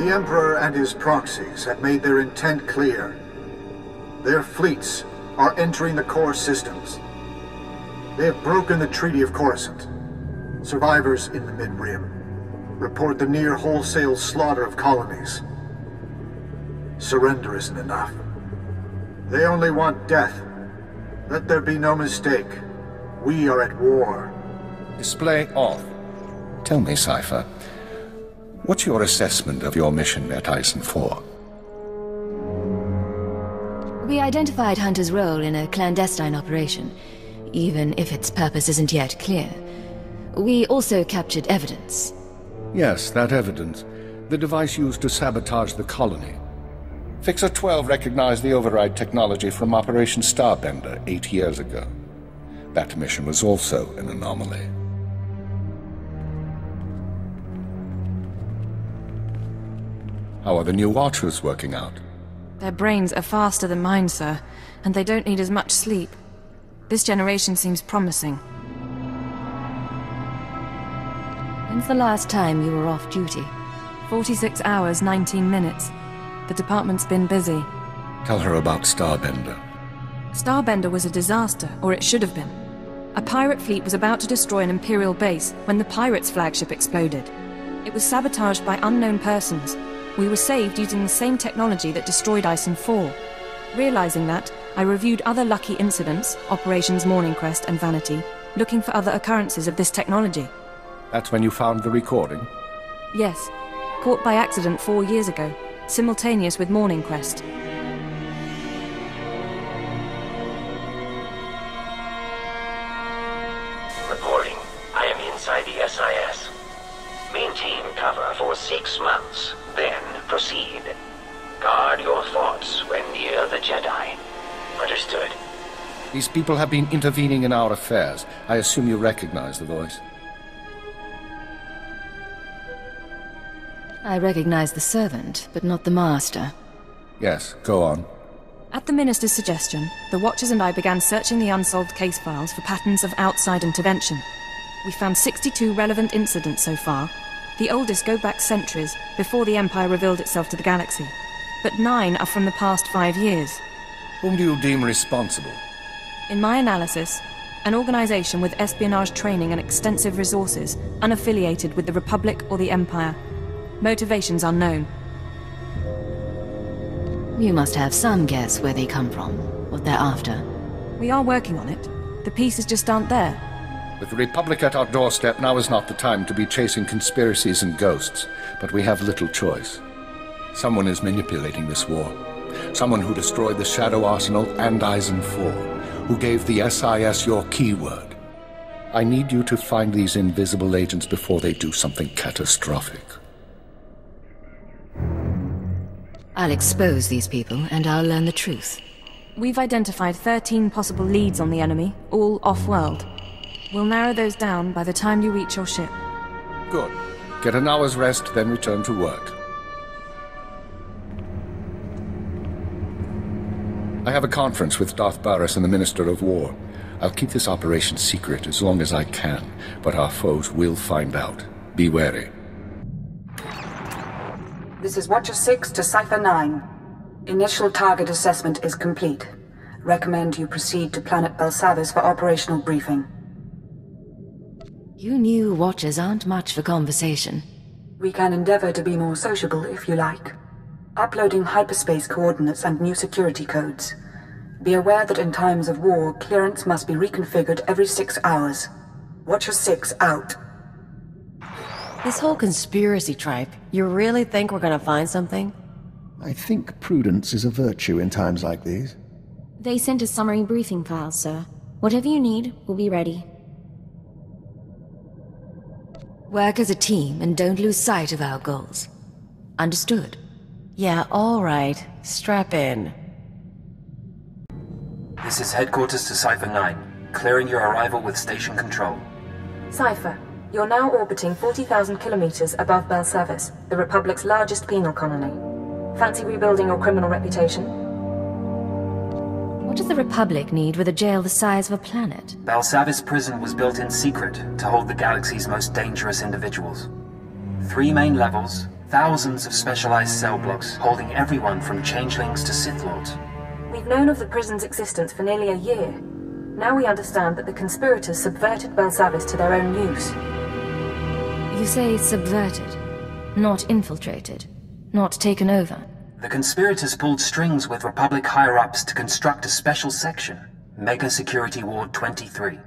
The Emperor and his proxies have made their intent clear. Their fleets are entering the core systems. They have broken the Treaty of Coruscant. Survivors in the Mid-Rim report the near wholesale slaughter of colonies. Surrender isn't enough. They only want death. Let there be no mistake. We are at war. Display off. Tell me, Cypher, what's your assessment of your mission at Eisen 4? We identified Hunter's role in a clandestine operation, even if its purpose isn't yet clear. We also captured evidence. Yes, that evidence. The device used to sabotage the colony. Fixer 12 recognized the override technology from Operation Starbender 8 years ago. That mission was also an anomaly. How are the new Watchers working out? Their brains are faster than mine, sir, and they don't need as much sleep. This generation seems promising. When's the last time you were off duty? 46 hours, 19 minutes. The department's been busy. Tell her about Starbender. Starbender was a disaster, or it should have been. A pirate fleet was about to destroy an Imperial base when the Pirates' flagship exploded. It was sabotaged by unknown persons. We were saved using the same technology that destroyed Eisen 4. Realizing that, I reviewed other lucky incidents, Operations Morning Crest and Vanity, looking for other occurrences of this technology. That's when you found the recording? Yes. Caught by accident 4 years ago, simultaneous with Morning Crest. Reporting. I am inside the SIS. Maintain cover for 6 months, then proceed. Guard your thoughts when near the Jedi. Understood. These people have been intervening in our affairs. I assume you recognize the voice. I recognize the servant, but not the master. Yes, go on. At the Minister's suggestion, the Watchers and I began searching the unsolved case files for patterns of outside intervention. We found 62 relevant incidents so far. The oldest go back centuries, before the Empire revealed itself to the galaxy. But 9 are from the past 5 years. Whom do you deem responsible? In my analysis, an organization with espionage training and extensive resources, unaffiliated with the Republic or the Empire. Motivations unknown. You must have some guess where they come from, what they're after. We are working on it. The pieces just aren't there. With the Republic at our doorstep, now is not the time to be chasing conspiracies and ghosts, but we have little choice. Someone is manipulating this war. Someone who destroyed the Shadow Arsenal and Eisen 4, who gave the SIS your keyword. I need you to find these invisible agents before they do something catastrophic. I'll expose these people, and I'll learn the truth. We've identified 13 possible leads on the enemy, all off-world. We'll narrow those down by the time you reach your ship. Good. Get an hour's rest, then return to work. I have a conference with Darth Baras and the Minister of War. I'll keep this operation secret as long as I can, but our foes will find out. Be wary. This is Watcher 6 to Cypher 9. Initial target assessment is complete. Recommend you proceed to Planet Belsavis for operational briefing. You new Watchers aren't much for conversation. We can endeavor to be more sociable if you like. Uploading hyperspace coordinates and new security codes. Be aware that in times of war, clearance must be reconfigured every 6 hours. Watcher 6 out. This whole conspiracy tripe, you really think we're gonna find something? I think prudence is a virtue in times like these. They sent a summary briefing file, sir. Whatever you need, we'll be ready. Work as a team and don't lose sight of our goals. Understood? Yeah, all right. Strap in. This is headquarters to Cypher 9. Clearing your arrival with station control. Cypher, you're now orbiting 40,000 kilometers above Belsavis, the Republic's largest penal colony. Fancy rebuilding your criminal reputation? What does the Republic need with a jail the size of a planet? Belsavis prison was built in secret to hold the galaxy's most dangerous individuals. 3 main levels, Thousands of specialized cell blocks holding everyone from changelings to Sith Lords. We've known of the prison's existence for nearly a year. Now we understand that the conspirators subverted Belsavis to their own use. You say subverted, not infiltrated, not taken over. The conspirators pulled strings with Republic higher-ups to construct a special section, Mega Security Ward 23.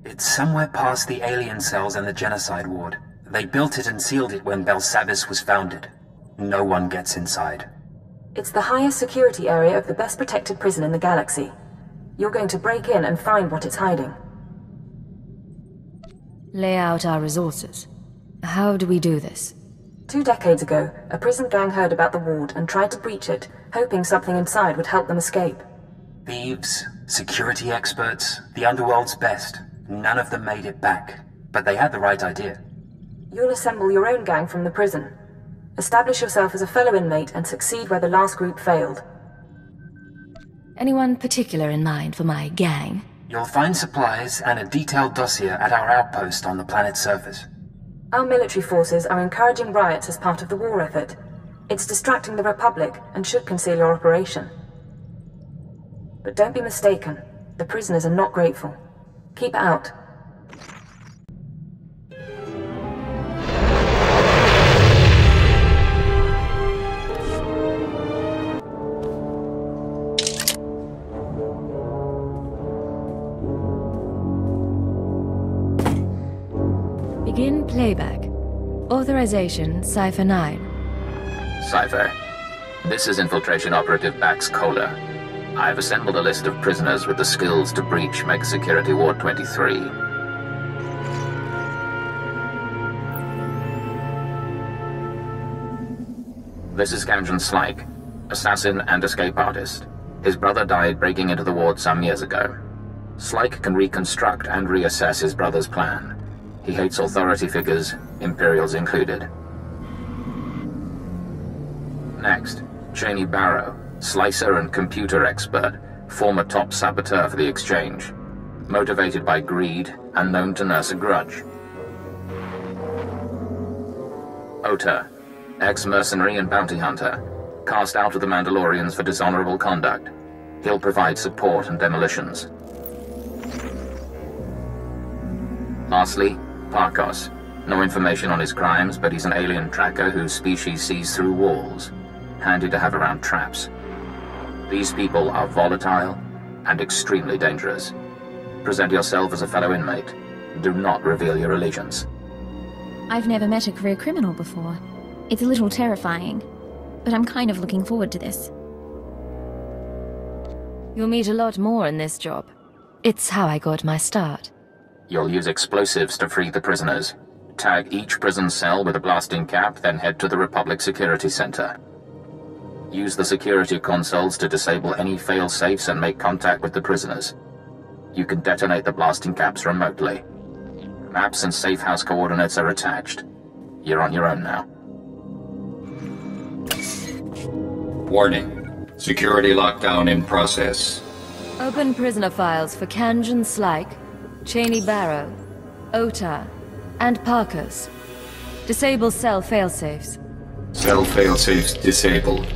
It's somewhere past the alien cells and the genocide ward. They built it and sealed it when Belsavis was founded. No one gets inside. It's the highest security area of the best protected prison in the galaxy. You're going to break in and find what it's hiding. Lay out our resources. How do we do this? 2 decades ago, a prison gang heard about the ward and tried to breach it, hoping something inside would help them escape. Thieves, security experts, the underworld's best. None of them made it back, but they had the right idea. You'll assemble your own gang from the prison. Establish yourself as a fellow inmate and succeed where the last group failed. Anyone particular in mind for my gang? You'll find supplies and a detailed dossier at our outpost on the planet's surface. Our military forces are encouraging riots as part of the war effort. It's distracting the Republic and should conceal your operation. But don't be mistaken. The prisoners are not grateful. Keep out. Begin playback. Authorization, Cipher 9. Cipher. This is Infiltration Operative Bax Kohler. I've assembled a list of prisoners with the skills to breach Mega Security Ward 23. This is Camden Slyke, assassin and escape artist. His brother died breaking into the ward some years ago. Slyke can reconstruct and reassess his brother's plan. He hates authority figures, Imperials included. Next, Cheney Barrow, slicer and computer expert, former top saboteur for the Exchange. Motivated by greed and known to nurse a grudge. SWTOR, ex-mercenary and bounty hunter, cast out of the Mandalorians for dishonorable conduct. He'll provide support and demolitions. Lastly, Parkos. No information on his crimes, but he's an alien tracker whose species sees through walls. Handy to have around traps. These people are volatile and extremely dangerous. Present yourself as a fellow inmate. Do not reveal your allegiance. I've never met a career criminal before. It's a little terrifying, but I'm kind of looking forward to this. You'll meet a lot more in this job. It's how I got my start. You'll use explosives to free the prisoners. Tag each prison cell with a blasting cap, then head to the Republic Security Center. Use the security consoles to disable any fail-safes and make contact with the prisoners. You can detonate the blasting caps remotely. Maps and safe house coordinates are attached. You're on your own now. Warning. Security lockdown in process. Open prisoner files for Camden Slyke, Cheney Barrow, SWTOR, and Parkos. Disable cell failsafes. Cell failsafes disabled.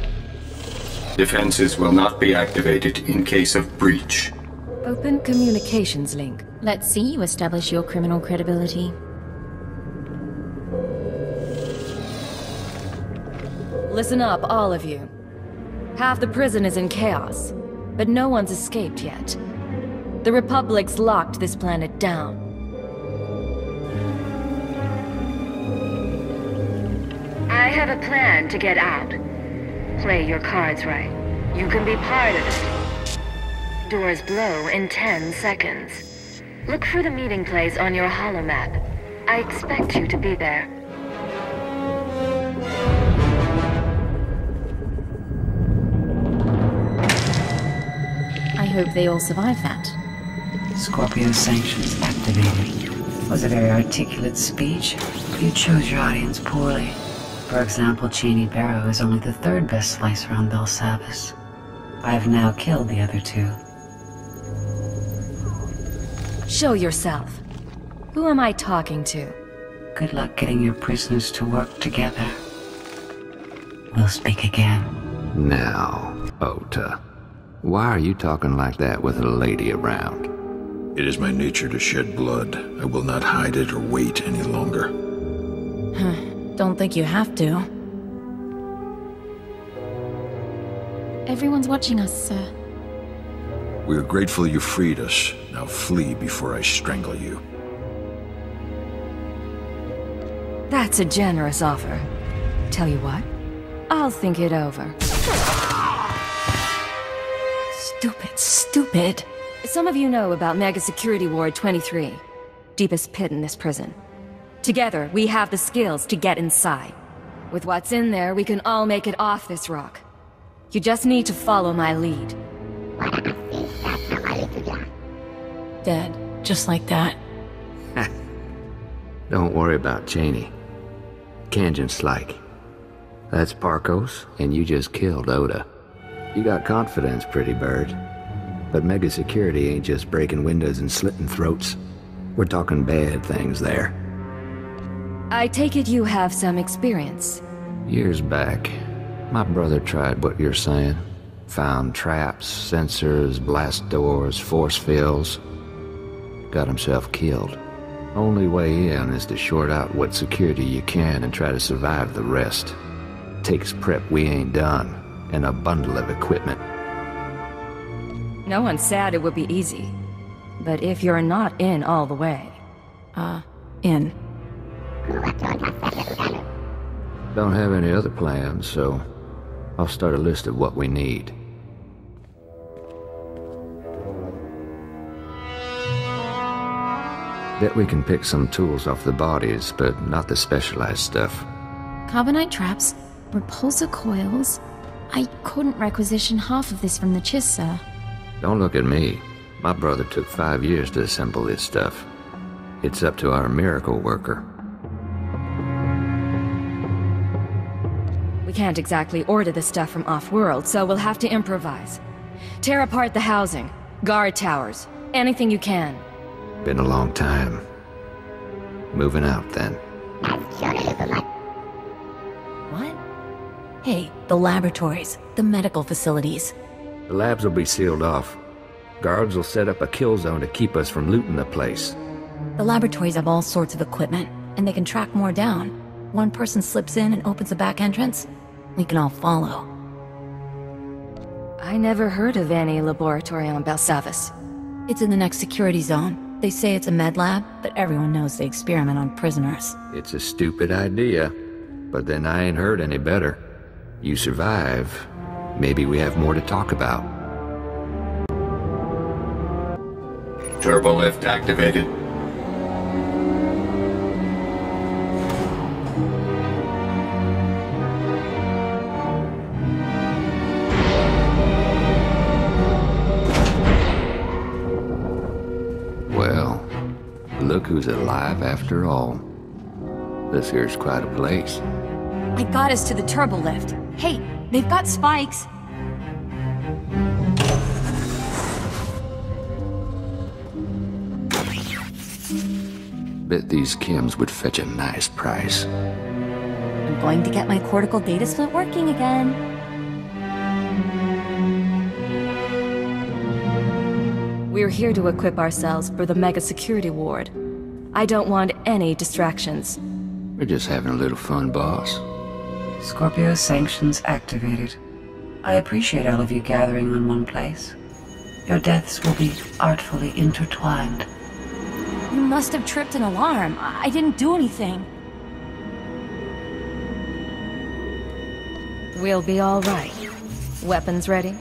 Defenses will not be activated in case of breach. Open communications link. Let's see you establish your criminal credibility. Listen up, all of you. Half the prison is in chaos, but no one's escaped yet. The Republic's locked this planet down. I have a plan to get out. Play your cards right. You can be part of it. Doors blow in 10 seconds. Look for the meeting place on your holomap. I expect you to be there. I hope they all survive that. Scorpio sanctions activated. Was a very articulate speech, but you chose your audience poorly. For example, Cheney Barrow is only the 3rd best slicer on Belsavis. I have now killed the other 2. Show yourself. Who am I talking to? Good luck getting your prisoners to work together. we'll speak again. Now, Ota, why are you talking like that with a lady around? It is my nature to shed blood. I will not hide it or wait any longer. Don't think you have to. Everyone's watching us, sir. We are grateful you freed us. Now flee before I strangle you. That's a generous offer. Tell you what, I'll think it over. Stupid. Some of you know about Mega Security Ward 23. Deepest pit in this prison. Together, we have the skills to get inside. With what's in there, we can all make it off this rock. You just need to follow my lead. Dead, just like that. Don't worry about Cheney. Kanjan's like. That's Parkos, and you just killed Ota. You got confidence, pretty bird. But Mega Security ain't just breaking windows and slitting throats. We're talking bad things there. I take it you have some experience. Years back, my brother tried what you're saying. Found traps, sensors, blast doors, force fields. Got himself killed. Only way in is to short out what security you can and try to survive the rest. Takes prep we ain't done, and a bundle of equipment. No one said it would be easy. But if you're not in all the way... in. Don't have any other plans, so I'll start a list of what we need. Bet we can pick some tools off the bodies, but not the specialized stuff. Carbonite traps, repulsor coils. I couldn't requisition half of this from the Chiss, sir. Don't look at me. My brother took 5 years to assemble this stuff. It's up to our miracle worker. We can't exactly order the stuff from off-world, so we'll have to improvise. Tear apart the housing, guard towers, anything you can. Been a long time. Moving out, then. What? Hey, the laboratories, the medical facilities. The labs will be sealed off. Guards will set up a kill zone to keep us from looting the place. The laboratories have all sorts of equipment, and they can track more down. One person slips in and opens the back entrance, we can all follow. I never heard of any laboratory on Belsavis. It's in the next security zone. They say it's a med lab, but everyone knows they experiment on prisoners. It's a stupid idea, but then I ain't heard any better. You survive, maybe we have more to talk about. Turbo lift activated. Well, look who's alive after all. This here's quite a place. I got us to the turbo lift. Hey, they've got spikes. Bet these chems would fetch a nice price. I'm going to get my cortical data split working again. We're here to equip ourselves for the Mega Security Ward. I don't want any distractions. We're just having a little fun, boss. Scorpio sanctions activated. I appreciate all of you gathering in one place. Your deaths will be artfully intertwined. You must have tripped an alarm. I didn't do anything. We'll be all right. Weapons ready?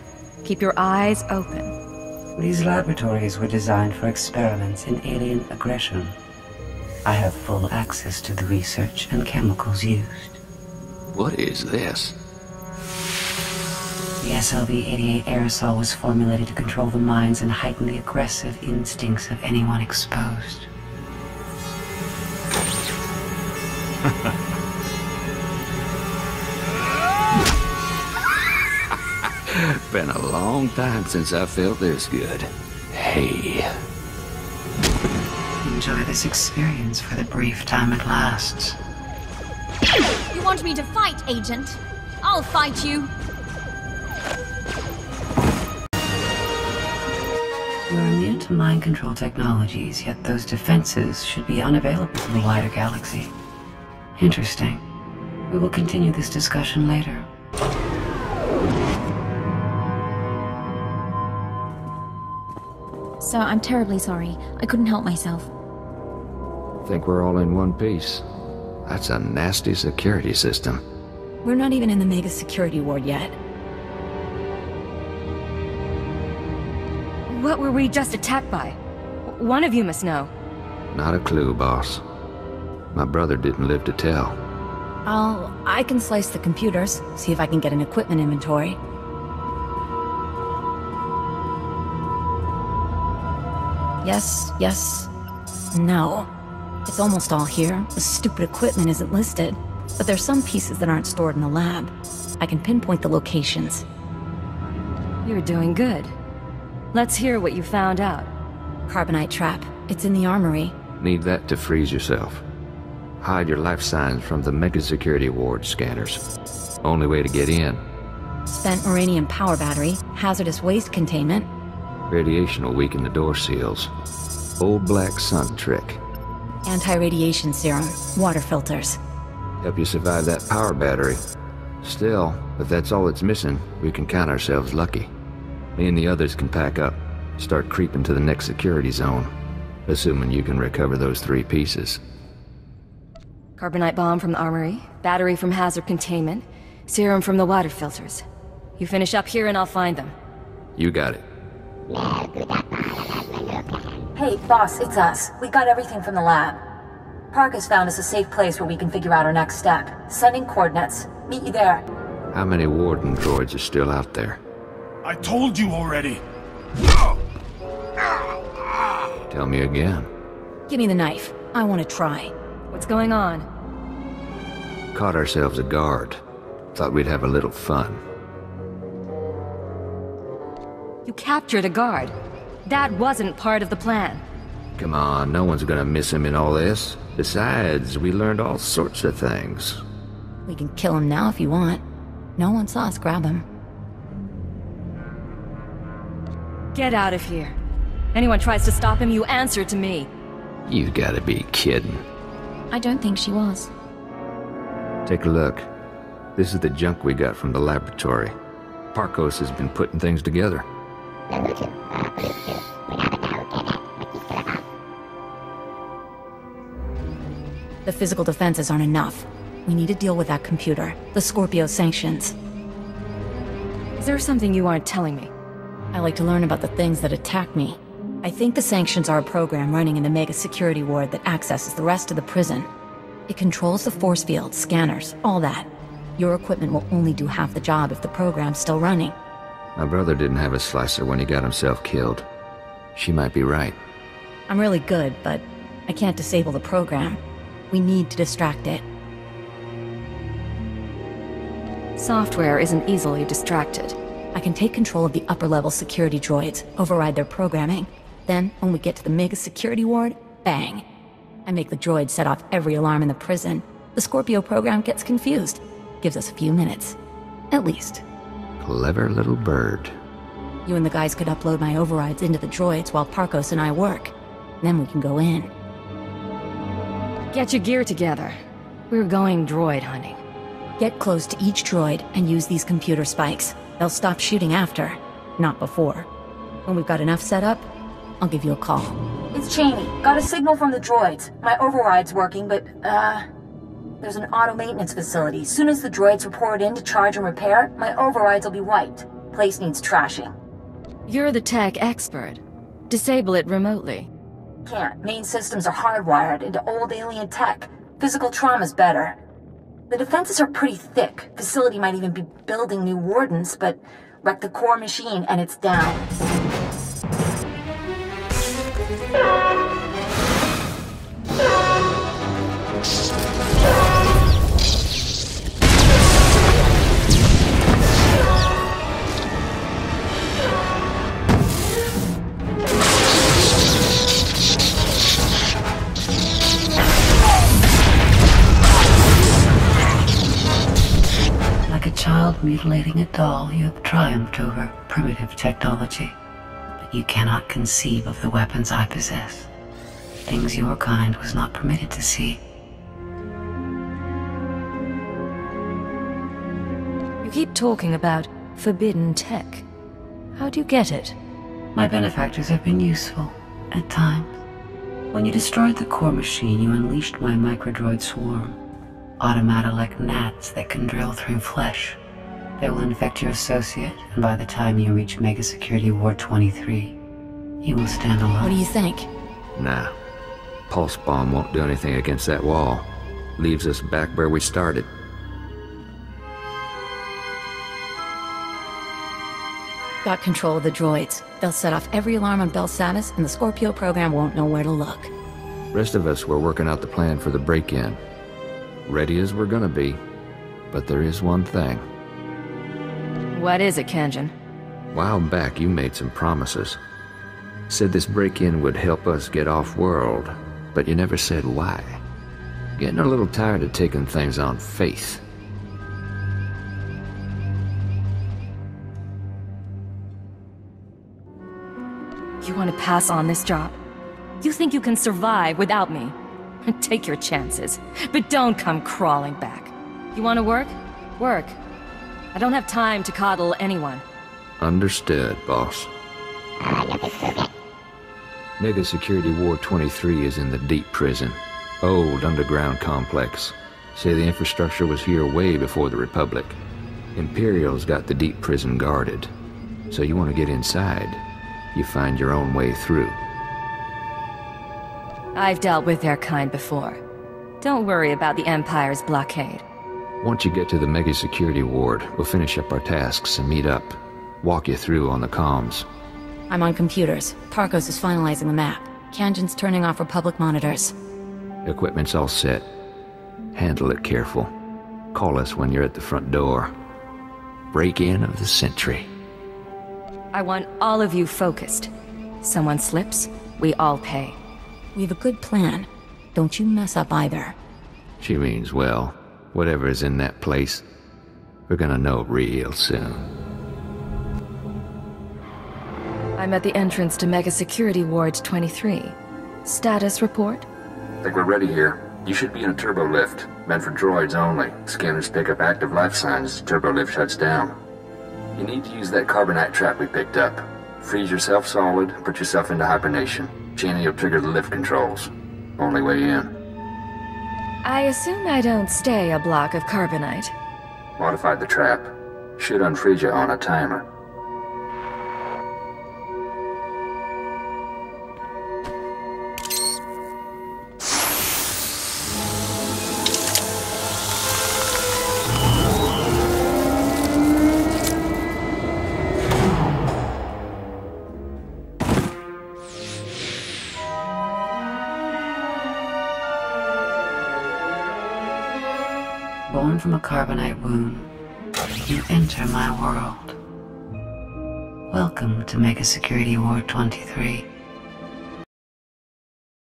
Keep your eyes open. These laboratories were designed for experiments in alien aggression. I have full access to the research and chemicals used. What is this? The SLV-88 aerosol was formulated to control the minds and heighten the aggressive instincts of anyone exposed. Been a long time since I felt this good. Hey. Enjoy this experience for the brief time it lasts. You want me to fight, Agent? I'll fight you! You're immune to mind control technologies, yet those defenses should be unavailable to the wider galaxy. Interesting. We will continue this discussion later. Sir, I'm terribly sorry. I couldn't help myself. Think we're all in one piece. That's a nasty security system. We're not even in the mega security ward yet. What were we just attacked by? One of you must know. Not a clue, boss. My brother didn't live to tell. I can slice the computers, see if I can get an equipment inventory. Yes, no. It's almost all here. The stupid equipment isn't listed. But there's some pieces that aren't stored in the lab. I can pinpoint the locations. You're doing good. Let's hear what you found out. Carbonite trap. It's in the armory. Need that to freeze yourself. Hide your life signs from the mega security ward scanners. Only way to get in. Spent uranium power battery, hazardous waste containment. Radiation will weaken the door seals. Old black sun trick. Anti-radiation serum, water filters. Help you survive that power battery. Still, if that's all it's missing, we can count ourselves lucky. Me and the others can pack up, start creeping to the next security zone. Assuming you can recover those 3 pieces. Carbonite bomb from the armory, battery from hazard containment, serum from the water filters. You finish up here and I'll find them. You got it. Hey, boss, it's us. We got everything from the lab. Park has found us a safe place where we can figure out our next step. Sending coordinates. Meet you there. How many warden droids are still out there? I told you already! Tell me again. Give me the knife. I want to try. What's going on? Caught ourselves a guard. Thought we'd have a little fun. You captured a guard. That wasn't part of the plan. Come on, no one's gonna miss him in all this. Besides, we learned all sorts of things. We can kill him now if you want. No one saw us grab him. Get out of here. Anyone tries to stop him, you answer to me. You gotta be kidding. I don't think she was. Take a look. This is the junk we got from the laboratory. Parkos has been putting things together. The physical defenses aren't enough. We need to deal with that computer. The Scorpio sanctions. Is there something you aren't telling me? I like to learn about the things that attack me. I think the sanctions are a program running in the mega security ward that accesses the rest of the prison. It controls the force field, scanners, all that. Your equipment will only do half the job if the program's still running. My brother didn't have a slicer when he got himself killed. She might be right. I'm really good, but I can't disable the program. We need to distract it. Software isn't easily distracted. I can take control of the upper-level security droids, override their programming. Then, when we get to the mega security ward, bang. I make the droids set off every alarm in the prison. The Scorpio program gets confused. Gives us a few minutes. At least. Clever little bird. You and the guys could upload my overrides into the droids while Parkos and I work. Then we can go in. Get your gear together. We're going droid hunting. Get close to each droid and use these computer spikes. They'll stop shooting after, not before. When we've got enough set up, I'll give you a call. It's Cheney. Got a signal from the droids. My override's working, but, there's an auto maintenance facility. Soon as the droids report in to charge and repair, my overrides will be wiped. Place needs trashing. You're the tech expert. Disable it remotely. Can't. Main systems are hardwired into old alien tech. Physical trauma's better. The defenses are pretty thick. Facility might even be building new wardens, but wreck the core machine and it's down. Like a child mutilating a doll, you have triumphed over primitive technology. But you cannot conceive of the weapons I possess. Things your kind was not permitted to see. You keep talking about forbidden tech. How do you get it? My benefactors have been useful, at times. When you destroyed the core machine, you unleashed my microdroid swarm. Automata like gnats that can drill through flesh. They will infect your associate, and by the time you reach Mega Security Ward 23, you will stand alone. What do you think? Nah. Pulse bomb won't do anything against that wall. Leaves us back where we started. Got control of the droids. They'll set off every alarm on Belsavis, and the Scorpio program won't know where to look. Rest of us were working out the plan for the break-in. Ready as we're gonna be. But there is one thing. What is it, Kanjan? While back, you made some promises. Said this break-in would help us get off-world, but you never said why. Getting a little tired of taking things on faith. You want to pass on this job? You think you can survive without me? Take your chances, but don't come crawling back. You want to work? Work. I don't have time to coddle anyone. Understood, boss. Mega Security Ward 23 is in the deep prison. Old underground complex. Say the infrastructure was here way before the Republic. Imperial's got the deep prison guarded. So you want to get inside, you find your own way through. I've dealt with their kind before. Don't worry about the Empire's blockade. Once you get to the Mega Security Ward, we'll finish up our tasks and meet up. Walk you through on the comms. I'm on computers. Tarkos is finalizing the map. Kanjan's turning off Republic monitors. Equipment's all set. Handle it careful. Call us when you're at the front door. Break-in of the century. I want all of you focused. Someone slips, we all pay. We have a good plan. Don't you mess up either. She means well. Whatever is in that place, we're gonna know real soon. I'm at the entrance to Mega Security Ward 23. Status report? Think we're ready here. You should be in a turbo lift. Meant for droids only. Scanners pick up active life signs. Turbo lift shuts down. You need to use that carbonite trap we picked up. Freeze yourself solid, put yourself into hibernation. Cheney will trigger the lift controls. Only way in. I assume I don't stay a block of carbonite. Modified the trap. Should unfreeze you on a timer. Born from a carbonite womb, you enter my world. Welcome to Mega Security Ward 23.